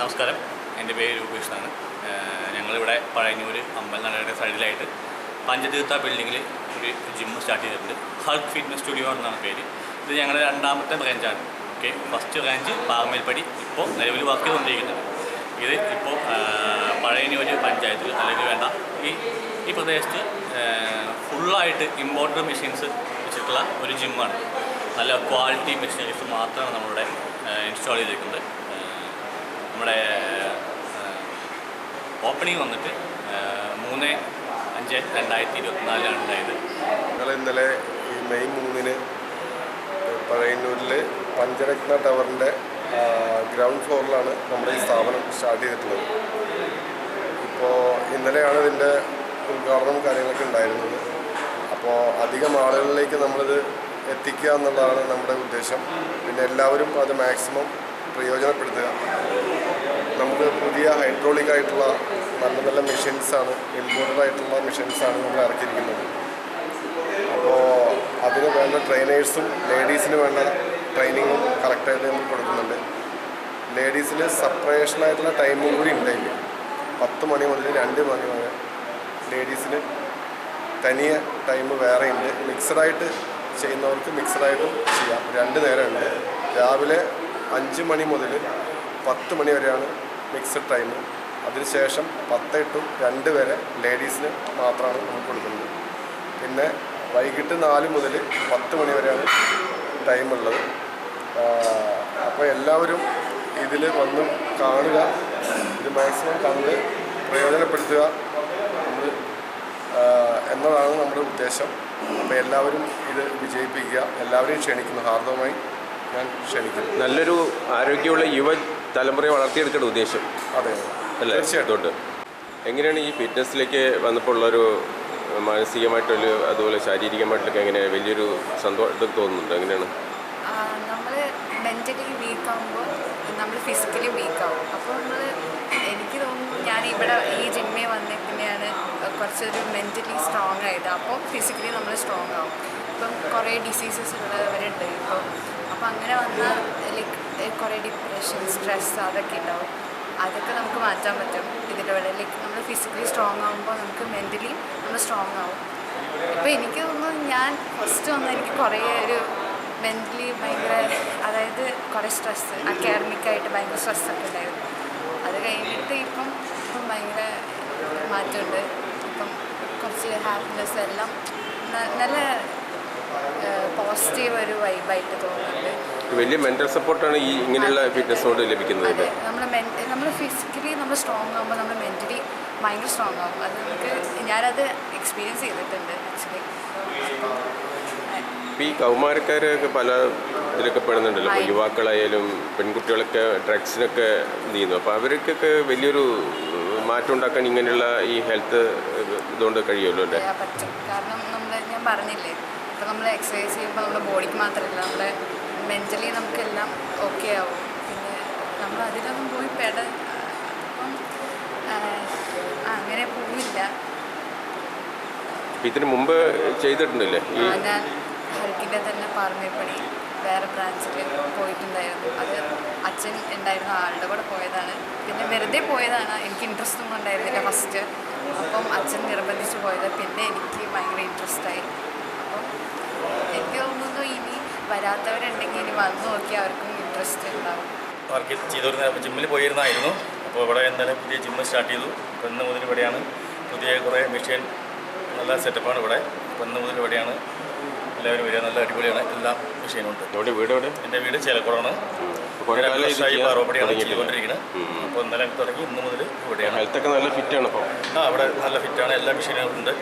നമസ്കാരം, എൻ്റെ പേര് രൂപേഷ് എന്നാണ്. ഞങ്ങളിവിടെ പഴയന്നൂർ അമ്പലനടയുടെ സൈഡിലായിട്ട് പഞ്ചതീർത്ഥ ബിൽഡിങ്ങിൽ ഒരു ജിമ്മ് സ്റ്റാർട്ട് ചെയ്തിട്ടുണ്ട്. ഹൾക്ക് ഫിറ്റ്നസ് സ്റ്റുഡിയോ എന്നാണ് പേര്. ഇത് ഞങ്ങളുടെ രണ്ടാമത്തെ ബ്രാഞ്ചാണ്. ഓക്കെ, ഫസ്റ്റ് ബ്രാഞ്ച് പാറമേൽപ്പടി ഇപ്പോൾ നിലവിൽ വർക്ക് ചെയ്തുകൊണ്ടിരിക്കുന്നത്. ഇത് ഇപ്പോൾ പഴയന്നൂർ പഞ്ചായത്തിൽ അല്ലെങ്കിൽ വേണ്ട ഈ പ്രദേശത്ത് ഫുള്ളായിട്ട് ഇമ്പോർട്ടഡ് മെഷീൻസ് വെച്ചിട്ടുള്ള ഒരു ജിമ്മാണ്. നല്ല ക്വാളിറ്റി മെഷീനറീസ് മാത്രമാണ് നമ്മളിവിടെ ഇൻസ്റ്റാൾ ചെയ്തിരിക്കുന്നത്. നമ്മുടെ ഓപ്പണിംഗ് വന്നിട്ട് 3/5/2024 ഉണ്ടായത്. ഞങ്ങൾ ഇന്നലെ ഈ മെയ് 3-ന് പഴയന്നൂരിൽ പഞ്ചരത്ന ടവറിൻ്റെ ഗ്രൗണ്ട് ഫ്ലോറിലാണ് നമ്മുടെ ഈ സ്ഥാപനം സ്റ്റാർട്ട് ചെയ്തിട്ടുള്ളത്. ഇപ്പോൾ ഇന്നലെയാണ് ഇതിൻ്റെ ഉദ്ഘാടനവും കാര്യങ്ങളൊക്കെ ഉണ്ടായിരുന്നത്. അപ്പോൾ അധികം ആളുകളിലേക്ക് നമ്മളിത് എത്തിക്കുക എന്നുള്ളതാണ് നമ്മുടെ ഉദ്ദേശം. പിന്നെ എല്ലാവരും അത് മാക്സിമം പ്രയോജനപ്പെടുത്തുക. നമുക്ക് പുതിയ ഹൈഡ്രോളിക് ആയിട്ടുള്ള നല്ല നല്ല മെഷീൻസാണ്, ഇമ്പോർട്ടഡ് ആയിട്ടുള്ള മെഷീൻസാണ് നമ്മൾ ഇറക്കിയിരിക്കുന്നത്. അപ്പോൾ അതിന് വേണ്ട ട്രെയിനേഴ്സും ലേഡീസിന് വേണ്ട ട്രെയിനിങ്ങും കറക്റ്റായിട്ട് നമ്മൾ കൊടുക്കുന്നുണ്ട്. ലേഡീസിന് സെപ്പറേഷനായിട്ടുള്ള ടൈമും കൂടി ഉണ്ടായില്ല. 10 മണി മുതൽ 2 മണി വരെ ലേഡീസിന് തനിയെ ടൈം വേറെ ഉണ്ട്. മിക്സഡായിട്ട് ചെയ്യുന്നവർക്ക് മിക്സഡായിട്ടും ചെയ്യാം. 2 നേരമുണ്ട്. രാവിലെ 5 മണി മുതൽ 10 മണി വരെയാണ് മിക്സഡ് ടൈം. അതിനുശേഷം 10 to 2 വരെ ലേഡീസിന് മാത്രമാണ് നമ്മൾ കൊടുക്കുന്നത്. പിന്നെ വൈകിട്ട് 4 മുതൽ 10 മണി വരെയാണ് ടൈമുള്ളത്. അപ്പോൾ എല്ലാവരും ഇതിൽ വന്ന് കാണുക, ഇത് മാക്സിമം കണ്ട് പ്രയോജനപ്പെടുത്തുക എന്നതാണ് നമ്മുടെ ഉദ്ദേശം. അപ്പോൾ എല്ലാവരും ഇത് വിജയിപ്പിക്കുക. എല്ലാവരെയും ക്ഷണിക്കുന്നു, ഹാർദവമായി ഞാൻ ക്ഷണിക്കുന്നു. നല്ലൊരു ആരോഗ്യമുള്ള യുവ തലമുറയെ വളർത്തിയെടുക്കേണ്ട ഉദ്ദേശം. അതെ, അല്ലേ? തീർച്ചയായിട്ടും. എങ്ങനെയാണ് ഈ ഫിറ്റ്നസ്സിലേക്ക് വന്നപ്പോൾ ഉള്ളൊരു മാനസികമായിട്ടൊരു അതുപോലെ ശാരീരികമായിട്ടൊക്കെ എങ്ങനെ വലിയൊരു സന്തോഷം ഇതൊക്കെ തോന്നുന്നുണ്ട്? എങ്ങനെയാണ്? നമ്മൾ മെൻ്റലി വീക്കാകുമ്പോൾ നമ്മൾ ഫിസിക്കലി വീക്കാവും. അപ്പോൾ എനിക്ക് തോന്നുന്നു ഞാൻ ഇവിടെ ഈ ജിമ്മിൽ വന്നേ പിന്നെയാണ് കുറച്ചൊരു മെൻ്റലി സ്ട്രോങ് ആയത്. അപ്പോൾ ഫിസിക്കലി നമ്മൾ സ്ട്രോങ് ആവും. ഇപ്പം കുറേ ഡിസീസസ് ഉള്ളവരുണ്ട് ഇപ്പോൾ. അപ്പോൾ അങ്ങനെ വന്നാൽ കുറേ ഡിപ്രഷൻ, സ്ട്രെസ് അതൊക്കെ ഉണ്ടാവും. അതൊക്കെ നമുക്ക് മാറ്റാൻ പറ്റും ഇതിലൂടെ. നമ്മൾ ഫിസിക്കലി സ്ട്രോങ് ആകുമ്പോൾ നമുക്ക് മെൻ്റലി നമ്മൾ സ്ട്രോങ് ആവും. ഇപ്പോൾ എനിക്ക് തോന്നുന്നു ഞാൻ ഫസ്റ്റ് വന്ന് എനിക്ക് കുറേ ഒരു മെൻ്റലി ഭയങ്കര, അതായത് കുറേ സ്ട്രെസ്സ്, അക്കാഡമിക്കായിട്ട് ഭയങ്കര സ്ട്രെസ്സൊക്കെ ഉണ്ടായിരുന്നു. അത് കഴിഞ്ഞിട്ട് ഇപ്പം ഭയങ്കര മാറ്റമുണ്ട്. ഇപ്പം കുറച്ച് ഹാപ്പിനെസ് എല്ലാം നല്ല പോസിറ്റീവ് ഒരു വൈബായിട്ട് തോന്നുന്നുണ്ട്. വലിയ മെൻ്റൽ സപ്പോർട്ടാണ് ഈ ഇങ്ങനെയുള്ള ഫിറ്റ്നസ്സിനോട് ലഭിക്കുന്നത്. അതെ, നമ്മൾ ഫിസിക്കലി നമ്മൾ സ്ട്രോങ് ആകുമ്പോൾ നമ്മൾ മെൻ്റലി ഭയങ്കര സ്ട്രോങ് ആകും. അത് ഞാനത് എക്സ്പീരിയൻസ് ചെയ്തിട്ടുണ്ട് ആക്ച്വലി. ഇപ്പോൾ ഈ കൗമാരക്കാരൊക്കെ പല ഇതിലൊക്കെ പെടുന്നുണ്ടല്ലോ. ഇപ്പോൾ യുവാക്കളായാലും പെൺകുട്ടികളൊക്കെ ഡ്രഗ്സിനൊക്കെ ചെയ്യുന്നു. അപ്പോൾ അവർക്കൊക്കെ വലിയൊരു മാറ്റം ഉണ്ടാക്കാൻ ഇങ്ങനെയുള്ള ഈ ഹെൽത്ത് ഇതുകൊണ്ട് കഴിയുമല്ലോ അല്ലേ? പറ്റും. കാരണം ഞാൻ പറഞ്ഞില്ലേ, ഇപ്പോൾ നമ്മൾ എക്സസൈസ് ചെയ്യുമ്പോൾ നമ്മുടെ ബോഡിക്ക് മാത്രമല്ല നമ്മുടെ മെൻ്റലി നമുക്കെല്ലാം ഓക്കെ ആവും. പിന്നെ നമ്മൾ അതിലൊന്നും പോയി അപ്പം അങ്ങനെ പോവില്ല. ഇതിന് മുമ്പ് ചെയ്തിട്ടുണ്ടല്ലേ? ഞാൻ ഹൽക്കിൻ്റെ തന്നെ പാറമേപ്പടി വേറെ ബ്രാഞ്ചിൽ പോയിട്ടുണ്ടായിരുന്നു. അത് അച്ഛൻ ഉണ്ടായിരുന്ന ആളുടെ കൂടെ പോയതാണ്. പിന്നെ വെറുതെ പോയതാണ്, എനിക്ക് ഇൻട്രസ്റ്റ് ഒന്നും ഉണ്ടായിരുന്നില്ല ഫസ്റ്റ്. അപ്പം അച്ഛൻ നിർബന്ധിച്ച് പോയത്. പിന്നെ എനിക്ക് ഭയങ്കര ഇൻട്രസ്റ്റായി. അപ്പം എനിക്ക് തോന്നുന്നു ഇനി വരാത്തവരുണ്ടെങ്കിൽ ഇനി വന്ന് നോക്കി അവർക്കും ഇൻട്രസ്റ്റ് ഉണ്ടാവും. വർക്ക് ചെയ്തുകൊണ്ടിരുന്ന ജിമ്മിൽ പോയിരുന്നായിരുന്നു. അപ്പോൾ ഇവിടെ എന്തായാലും പുതിയ ജിമ്മ് സ്റ്റാർട്ട് ചെയ്തു. അപ്പോൾ ഇന്ന് മുതൽ ഇവിടെയാണ് പുതിയ കുറേ മെഷീൻ, നല്ല സെറ്റപ്പാണ് ഇവിടെ. അപ്പോൾ ഇന്ന് മുതൽ ഇവിടെയാണ് എല്ലാവരും വരിക. നല്ല അടിപൊളിയാണ്, എല്ലാ മെഷീനും ഉണ്ട്. എവിടെ വീട്? എവിടെ? എൻ്റെ വീട് ചേലക്കുളമാണ്. പാറോപ്പടിയാണ് ചെയ്തുകൊണ്ടിരിക്കുന്നത്. അപ്പോൾ ഇന്നലെ തുടങ്ങി ഇന്ന് മുതൽ ഇവിടെയാണ്. ഹെൽത്തൊക്കെ നല്ല ഫിറ്റാണ് അപ്പോൾ? അവിടെ നല്ല ഫിറ്റാണ്, എല്ലാ മെഷീനുകളും ഉണ്ട്.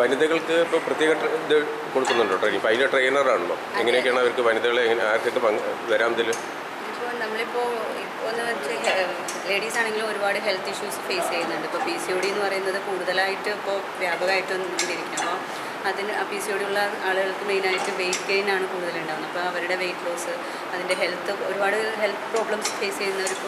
വനിതകൾക്ക് ഇപ്പോൾ പ്രത്യേക ഇത് കൊടുക്കുന്നുണ്ടോ ട്രെയിനിങ്? ഇപ്പോൾ അതിലെ ട്രെയിനറാണല്ലോ. എങ്ങനെയൊക്കെയാണ് അവർക്ക് വനിതകളെ ആർക്കൊക്കെ വരാം ഇതിൽ? ഇപ്പോൾ നമ്മളിപ്പോൾ എന്ന് വെച്ചാൽ ലേഡീസ് ആണെങ്കിലും ഒരുപാട് ഹെൽത്ത് ഇഷ്യൂസ് ഫേസ് ചെയ്യുന്നുണ്ട്. ഇപ്പോൾ PCOD എന്ന് പറയുന്നത് കൂടുതലായിട്ട് ഇപ്പോൾ വ്യാപകമായിട്ട് വന്നിരിക്കുന്നത്. അപ്പോൾ അതിന് PCOD ഉള്ള ആളുകൾക്ക് മെയിനായിട്ട് വെയിറ്റ് ഗെയിൻ ആണ് കൂടുതലുണ്ടാകുന്നത്. അപ്പോൾ അവരുടെ വെയിറ്റ് ലോസ്, അതിൻ്റെ ഒരുപാട് ഹെൽത്ത് പ്രോബ്ലംസ് ഫേസ് ചെയ്യുന്നവർക്ക്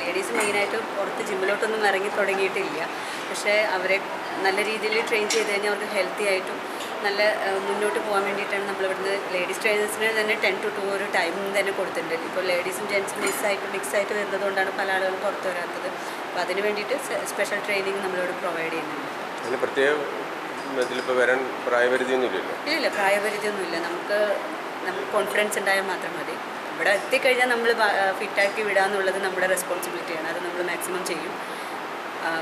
ലേഡീസ് മെയിനായിട്ട് പുറത്ത് ജിമ്മിലോട്ടൊന്നും ഇറങ്ങി തുടങ്ങിയിട്ടില്ല. പക്ഷേ അവരെ നല്ല രീതിയിൽ ട്രെയിൻ ചെയ്ത് കഴിഞ്ഞാൽ അവർക്ക് ഹെൽത്തി ആയിട്ടും നല്ല മുന്നോട്ട് പോകാൻ വേണ്ടിയിട്ടാണ് നമ്മളിവിടുന്ന് ലേഡീസ് ട്രെയിനേഴ്സിന് തന്നെ 10 to 2 ഒരു ടൈം തന്നെ കൊടുത്തിട്ടുണ്ട്. ഇപ്പോൾ ലേഡീസും ജെൻസും മിക്സായിട്ട് വരുന്നത് കൊണ്ടാണ് പല ആളുകളും പുറത്ത് വരാത്തത്. അപ്പോൾ അതിന് വേണ്ടിയിട്ട് സ്പെഷ്യൽ ട്രെയിനിങ് നമ്മളിവിടെ പ്രൊവൈഡ് ചെയ്യുന്നുണ്ട്. അതിന് പ്രത്യേകം ഇതിലിപ്പോൾ വരാൻ പ്രായപരിധിയൊന്നുമില്ലല്ലോ? ഇല്ല, പ്രായപരിധിയൊന്നുമില്ല. നമുക്ക് കോൺഫിഡൻസ് ഉണ്ടായാൽ മാത്രം മതി. ഇവിടെ എത്തിക്കഴിഞ്ഞാൽ നമ്മൾ ഫിറ്റാക്കി വിടുക എന്നുള്ളത് നമ്മുടെ റെസ്പോൺസിബിലിറ്റിയാണ്. അത് നമ്മൾ മാക്സിമം ചെയ്യും.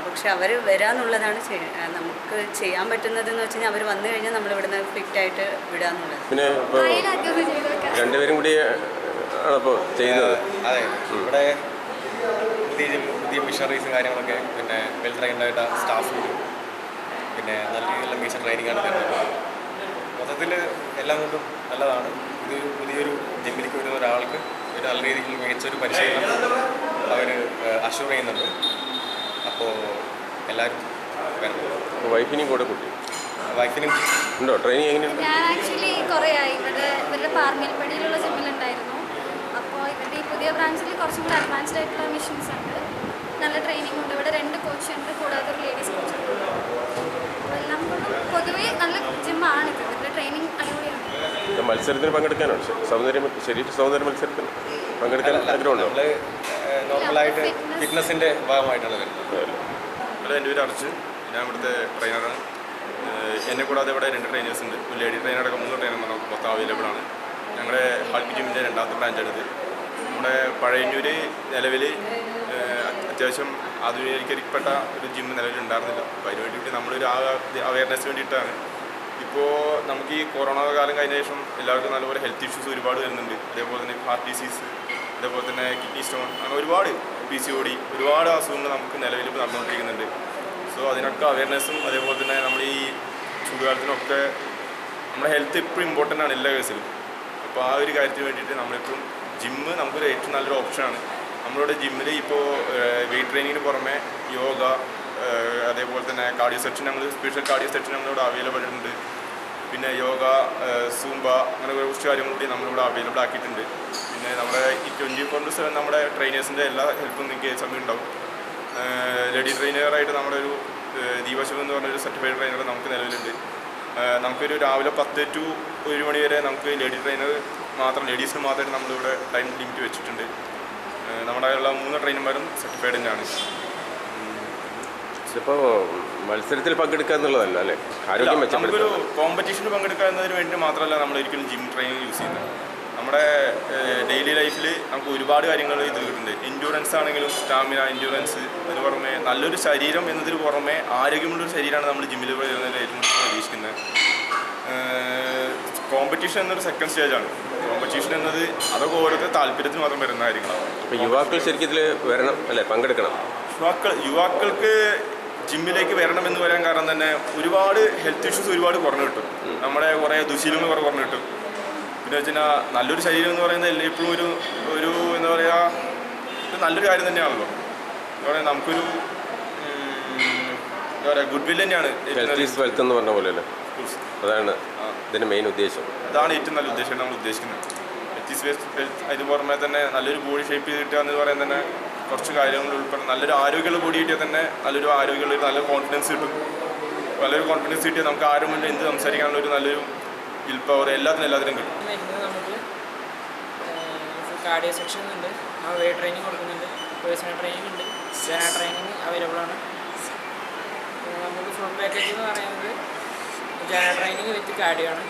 പക്ഷെ അവർ വരാന്നുള്ളതാണ് നമുക്ക് ചെയ്യാൻ പറ്റുന്നതെന്ന് വെച്ച് കഴിഞ്ഞാൽ അവർ വന്നു കഴിഞ്ഞാൽ നമ്മൾ ഇവിടുന്ന് ഫിറ്റായിട്ട് വിടുക എന്നുള്ളത്. പിന്നെ ഇപ്പോൾ രണ്ടുപേരും കൂടി ആണിപ്പോൾ ചെയ്യുന്നത്? അതെ, ഇവിടെ പുതിയ മിഷനറീസും കാര്യങ്ങളൊക്കെ, പിന്നെ വെൽ ട്രെയിൻഡായിട്ട് സ്റ്റാഫ് ഉണ്ട്, പിന്നെ നല്ല രീതിയിലുള്ള മിഷൻ ട്രെയിനിങ്ങാണ് തരുന്നത്. മൊത്തത്തിൽ എല്ലാം കൊണ്ടും നല്ലതാണ്. ഇത് പുതിയൊരു ജിമ്മിലേക്ക് വരുന്ന ഒരാൾക്ക് ഒരു നല്ല രീതിയിൽ മികച്ചൊരു പരിശീലനം അവർ അഷ്യൂർ ചെയ്യുന്നുണ്ട്. അപ്പോൾ എല്ലാവരും വരണം. വൈഫിനെയും കൂടെ കൂട്ടി? വൈഫിനും ഉണ്ടോ? ട്രെയിനിങ് എങ്ങനെയുണ്ട്? ഞാൻ ആക്ച്വലി കുറേ ആയി ഇവരുടെ പാർമേൽപ്പടിയിലുള്ള ജിമ്മിലുണ്ടായിരുന്നു. അപ്പോൾ ഇവരുടെ ഈ പുതിയ ബ്രാഞ്ചിൽ കുറച്ചും കൂടി അഡ്വാൻസ്ഡ് ആയിട്ടുള്ള മെഷീൻസ് ഉണ്ട്, നല്ല ട്രെയിനിങ് ഉണ്ട്. ഇവിടെ 2 കോച്ച് ഉണ്ട്, കൂടാതെ ഒരു ലേഡീസ് കോച്ച് ഉണ്ട്. അപ്പോൾ എല്ലാം കൊണ്ടും പൊതുവേ നല്ല ജിമ്മാണ് ഇത്. ഇവരുടെ ട്രെയിനിങ് അടിപൊളിയാണ്. മത്സരത്തിന് പങ്കെടുക്കാനാണ്? ശരീര സൗന്ദര്യ മത്സരത്തിന് പങ്കെടുക്കാൻ ആഗ്രഹമുണ്ടോ? നമ്മൾ നോർമലായിട്ട് ഫിറ്റ്നസിൻ്റെ ഭാഗമായിട്ടാണ് വരുന്നത്. ഇവിടെ എൻ്റെ പേര് അർജുൻ, ഞാൻ ഇവിടുത്തെ ട്രെയിനറാണ്. എന്നെ കൂടാതെ ഇവിടെ 2 ട്രെയിനേഴ്സ് ഉണ്ട്. ഒരു ലേഡി ട്രെയിനറൊക്കെ 3 ട്രെയിനർമാർ മൊത്തം അവൈലബിൾ ആണ്. ഞങ്ങളുടെ ഹൾക്ക് ജിമ്മിൻ്റെ 2ാമത്തെ ബ്രാഞ്ചാണിത്. നമ്മുടെ പഴയന്നൂർ നിലവിൽ അത്യാവശ്യം ആധുനീകരിക്കപ്പെട്ട ഒരു ജിമ്മ് നിലവിലുണ്ടായിരുന്നില്ല. അപ്പോൾ അതിന് വേണ്ടിയിട്ട് നമ്മളൊരു അവയർനെസ് വേണ്ടിയിട്ടാണ്. ഇപ്പോൾ നമുക്ക് ഈ കൊറോണ കാലം കഴിഞ്ഞ ശേഷം എല്ലാവർക്കും നല്ലപോലെ ഹെൽത്ത് ഇഷ്യൂസ് ഒരുപാട് വരുന്നുണ്ട്. അതേപോലെ തന്നെ ഹാർട്ട് ഡിസീസ്, അതേപോലെ തന്നെ കിഡ്നി സ്റ്റോൺ, അങ്ങനെ ഒരുപാട് PCOD, ഒരുപാട് അസുഖങ്ങൾ നമുക്ക് നിലവിൽ ഇപ്പോൾ നടന്നുകൊണ്ടിരിക്കുന്നുണ്ട്. സോ അതിനൊക്കെ അവയർനെസ്സും അതേപോലെ തന്നെ നമ്മൾ ഈ ചൂടുകാലത്തിനൊക്കെ നമ്മുടെ ഹെൽത്ത് എപ്പോഴും ഇമ്പോർട്ടൻ്റ് ആണ് എല്ലാ കേസിലും. അപ്പോൾ ആ ഒരു കാര്യത്തിന് വേണ്ടിയിട്ട് നമ്മളിപ്പം ജിമ്മ് നമുക്കൊരു ഏറ്റവും നല്ലൊരു ഓപ്ഷനാണ്. നമ്മളുടെ ജിമ്മിൽ ഇപ്പോൾ വെയിറ്റ് ട്രെയിനിങ്ങിന് പുറമെ യോഗ, അതേപോലെ തന്നെ cardio section, special cardio section നമ്മളിവിടെ അവൈലബിൾ ഉണ്ട്. പിന്നെ യോഗ, സൂംബ, അങ്ങനെ കുറച്ച് കാര്യങ്ങൾ കൂടി നമ്മളിവിടെ അവൈലബിൾ ആക്കിയിട്ടുണ്ട്. പിന്നെ നമ്മുടെ ഈ 24/7 നമ്മുടെ ട്രെയിനേഴ്സിൻ്റെ എല്ലാ ഹെൽപ്പും നിങ്ങൾക്ക് സമയം ഉണ്ടാവും. ലേഡി ട്രെയിനറായിട്ട് നമ്മുടെ ഒരു ദീപശിവം എന്ന് പറഞ്ഞൊരു സർട്ടിഫൈഡ് ട്രെയിനർ നമുക്ക് നിലവിലുണ്ട്. നമുക്കൊരു രാവിലെ 10 to 1 മണി വരെ നമുക്ക് ലേഡി ട്രെയിനർ മാത്രം, ലേഡീസിന് മാത്രമായിട്ട് നമ്മളിവിടെ ടൈം ലിമിറ്റ് വെച്ചിട്ടുണ്ട്. നമ്മുടെ ഉള്ള 3 ട്രെയിനർമാരും സർട്ടിഫൈഡ് തന്നെയാണ്. ഇപ്പോൾ മത്സരത്തിൽ പങ്കെടുക്കുക എന്നുള്ളതല്ല അല്ലേ, ആരോഗ്യം മെച്ചപ്പെടുത്തുക? നമുക്കൊരു കോമ്പറ്റീഷന് പങ്കെടുക്കുന്നതിന് വേണ്ടി മാത്രമല്ല നമ്മൾ ഒരിക്കലും ജിം ട്രെയിനിങ് യൂസ് ചെയ്യുന്നത്. നമ്മുടെ ഡെയിലി ലൈഫിൽ നമുക്ക് ഒരുപാട് കാര്യങ്ങൾ ഇത് കിട്ടുന്നുണ്ട്. എൻഡ്യൂറൻസ് ആണെങ്കിലും സ്റ്റാമിന, എൻഡ്യൂറൻസ്, അതിന് പുറമെ നല്ലൊരു ശരീരം എന്നതിന് പുറമെ ആരോഗ്യമുള്ളൊരു ശരീരമാണ് നമ്മൾ ജിമ്മിൽ വരുന്നതിൽ ഏറ്റവും പ്രതീക്ഷിക്കുന്നത്. കോമ്പറ്റീഷൻ എന്നൊരു സെക്കൻഡ് സ്റ്റേജാണ്. കോമ്പറ്റീഷൻ എന്നത് അതൊക്കെ ഓരോരുത്തർ താല്പര്യത്തിന് മാത്രം വരുന്ന കാര്യങ്ങളാണ്. അപ്പോൾ യുവാക്കൾ ശരിക്കും ഇതിൽ വരണം അല്ലേ, പങ്കെടുക്കണം? യുവാക്കൾക്ക് ജിമ്മിലേക്ക് വരണം എന്ന് പറയാൻ കാരണം തന്നെ ഒരുപാട് ഹെൽത്ത് ഇഷ്യൂസ് ഒരുപാട് കുറഞ്ഞു കിട്ടും. നമ്മുടെ കുറേ ദുശീലങ്ങൾ കുറഞ്ഞു കിട്ടും. പിന്നെ വെച്ചാൽ നല്ലൊരു ശരീരം എന്ന് പറയുന്നത് എപ്പോഴും ഒരു എന്താ പറയുക, നല്ലൊരു കാര്യം തന്നെയാണല്ലോ. എന്താ പറയുക, നമുക്കൊരു എന്താ പറയുക, ഗുഡ് വിൽ തന്നെയാണ്. വെൽത്ത് എന്ന് പറഞ്ഞ പോലെ അല്ലേ, അതാണ് ഇതിൻ്റെ മെയിൻ ഉദ്ദേശം. അതാണ് ഏറ്റവും നല്ല ഉദ്ദേശം നമ്മൾ ഉദ്ദേശിക്കുന്നത്. വെൽത്ത് അതിന് പുറമെ തന്നെ നല്ലൊരു ബോഡി ഷേപ്പ് ചെയ്ത് കിട്ടുക എന്ന് പറയുന്നത് തന്നെ കുറച്ച് കാര്യങ്ങൾ ഉൾപ്പെടും. നല്ലൊരു ആരോഗ്യമുള്ള ബോഡി കിട്ടിയാൽ തന്നെ നല്ലൊരു ആരോഗ്യമുള്ള നല്ല കോൺഫിഡൻസ് കിട്ടും. നല്ലൊരു കോൺഫിഡൻസ് കിട്ടിയാൽ നമുക്ക് ആരും മുന്നിൽ എന്ത് സംസാരിക്കാനുള്ള ഒരു നല്ലൊരു വിൽ പവർ എല്ലാത്തിനും കിട്ടും. നമുക്ക് കാർഡിയോ സെക്ഷൻ ഉണ്ട്, വെയിറ്റ് ട്രെയിനിങ് കൊടുക്കുന്നുണ്ട്, പേഴ്സണൽ ട്രെയിനിങ് ഉണ്ട്, ജന ട്രെയിനിങ് അവൈലബിൾ ആണ്. നമുക്ക് ഫുൾ പാക്കേജ് എന്ന് പറയുന്നത് ജന ട്രെയിനിങ് വിത്ത് കാർഡിയോ ആണ്.